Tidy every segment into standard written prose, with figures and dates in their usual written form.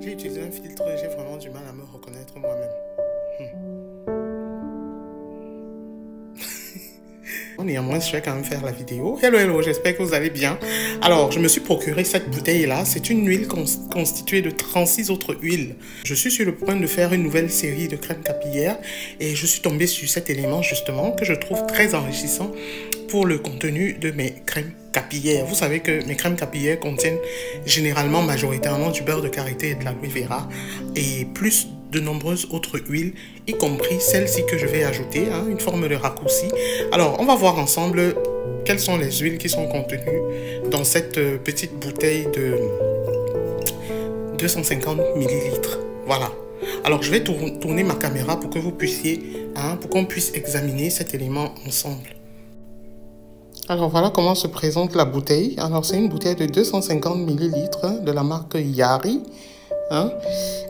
J'ai utilisé un filtre, j'ai vraiment du mal à me reconnaître moi-même. Néanmoins, je vais quand même faire la vidéo. Hello, hello, j'espère que vous allez bien. Alors, je me suis procuré cette bouteille-là. C'est une huile constituée de 36 autres huiles. Je suis sur le point de faire une nouvelle série de crèmes capillaires et je suis tombée sur cet élément justement que je trouve très enrichissant pour le contenu de mes crèmes capillaires. Vous savez que mes crèmes capillaires contiennent généralement, majoritairement du beurre de karité et de l'aloe vera et plus de nombreuses autres huiles, y compris celle-ci que je vais ajouter, une forme de raccourci. Alors, on va voir ensemble quelles sont les huiles qui sont contenues dans cette petite bouteille de 250 millilitres. Voilà. Alors, je vais tourner ma caméra pour que vous puissiez, pour qu'on puisse examiner cet élément ensemble. Alors, voilà comment se présente la bouteille. Alors, c'est une bouteille de 250 millilitres de la marque Yari.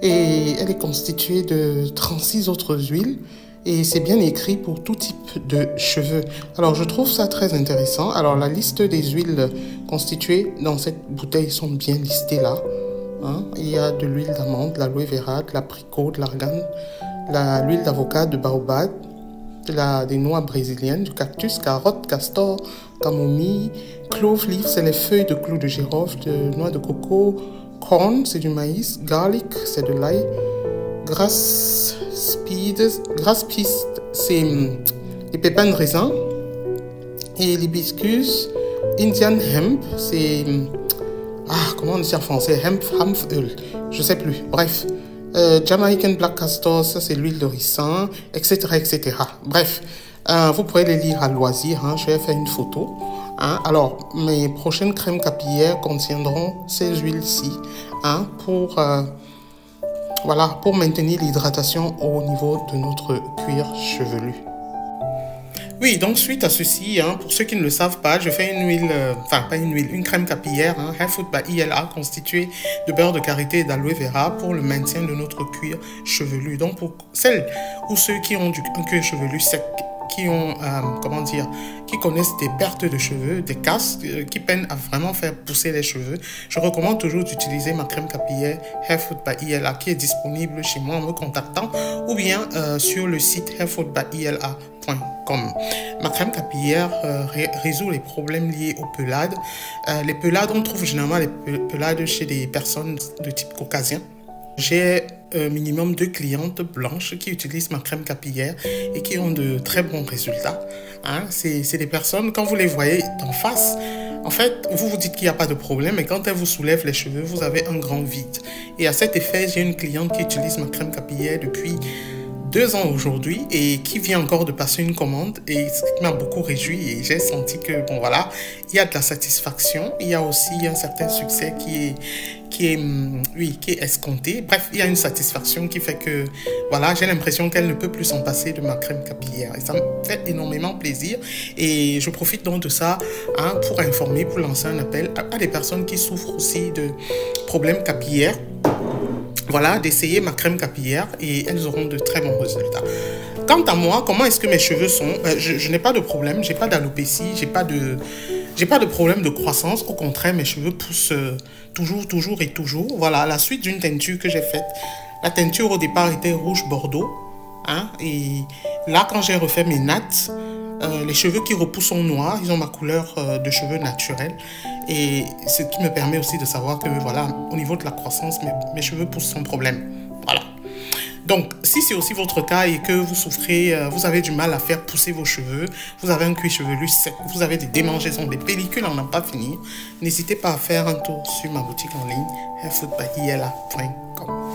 Et elle est constituée de 36 autres huiles et c'est bien écrit pour tout type de cheveux. Alors je trouve ça très intéressant. Alors la liste des huiles constituées dans cette bouteille sont bien listées là. Il y a de l'huile d'amande, de l'aloe vera, de l'abricot, de l'argan, l'huile d'avocat, de baobab, des noix brésiliennes, du cactus, carotte, castor, camomille, clove leaf, c'est les feuilles de clou de girofle, de noix de coco, corn, c'est du maïs, garlic, c'est de l'ail, grass peas, c'est les pépins de raisin, et l'hibiscus, Indian hemp, c'est, comment on dit en français, hemp oil, je sais plus, bref, Jamaican black castor, ça c'est l'huile de ricin, etc., etc. Bref, vous pourrez les lire à loisir, je vais faire une photo. Alors, mes prochaines crèmes capillaires contiendront ces huiles-ci pour maintenir l'hydratation au niveau de notre cuir chevelu. Oui, donc suite à ceci, pour ceux qui ne le savent pas, je fais une huile, une crème capillaire, Hair Food by ILA, constituée de beurre de karité et d'aloe vera pour le maintien de notre cuir chevelu. Donc pour celles ou ceux qui ont un cuir chevelu sec, qui ont, qui connaissent des pertes de cheveux, des casses, qui peinent à vraiment faire pousser les cheveux, je recommande toujours d'utiliser ma crème capillaire Hair Food by ILA qui est disponible chez moi en me contactant ou bien sur le site hairfoodbyila.com. Ma crème capillaire résout les problèmes liés aux pelades. Les pelades, on trouve généralement les pelades chez des personnes de type caucasien. J'ai minimum 2 clientes blanches qui utilisent ma crème capillaire et qui ont de très bons résultats. C'est des personnes, quand vous les voyez d'en face, en fait, vous vous dites qu'il n'y a pas de problème, et quand elles vous soulèvent les cheveux, vous avez un grand vide. Et à cet effet, j'ai une cliente qui utilise ma crème capillaire depuis 2 ans aujourd'hui et qui vient encore de passer une commande et ce qui m'a beaucoup réjoui et j'ai senti que il y a de la satisfaction, il y a aussi un certain succès qui est escompté. Bref, il y a une satisfaction qui fait que j'ai l'impression qu'elle ne peut plus s'en passer de ma crème capillaire et ça me fait énormément plaisir et je profite donc de ça pour informer, pour lancer un appel à des personnes qui souffrent aussi de problèmes capillaires. D'essayer ma crème capillaire et elles auront de très bons résultats. Quant à moi, comment est-ce que mes cheveux sont? Je n'ai pas de problème, j'ai pas d'alopécie, j'ai pas de problème de croissance. Au contraire, mes cheveux poussent toujours et toujours. Voilà, à la suite d'une teinture que j'ai faite. La teinture au départ était rouge bordeaux. Et là, quand j'ai refait mes nattes, les cheveux qui repoussent sont noirs, ils ont ma couleur de cheveux naturelle et ce qui me permet aussi de savoir que au niveau de la croissance, mes cheveux poussent sans problème. Donc, si c'est aussi votre cas et que vous souffrez, vous avez du mal à faire pousser vos cheveux, vous avez un cuir chevelu sec, vous avez des démangeaisons, des pellicules à n'en pas finir, n'hésitez pas à faire un tour sur ma boutique en ligne hairfoodbyila.com.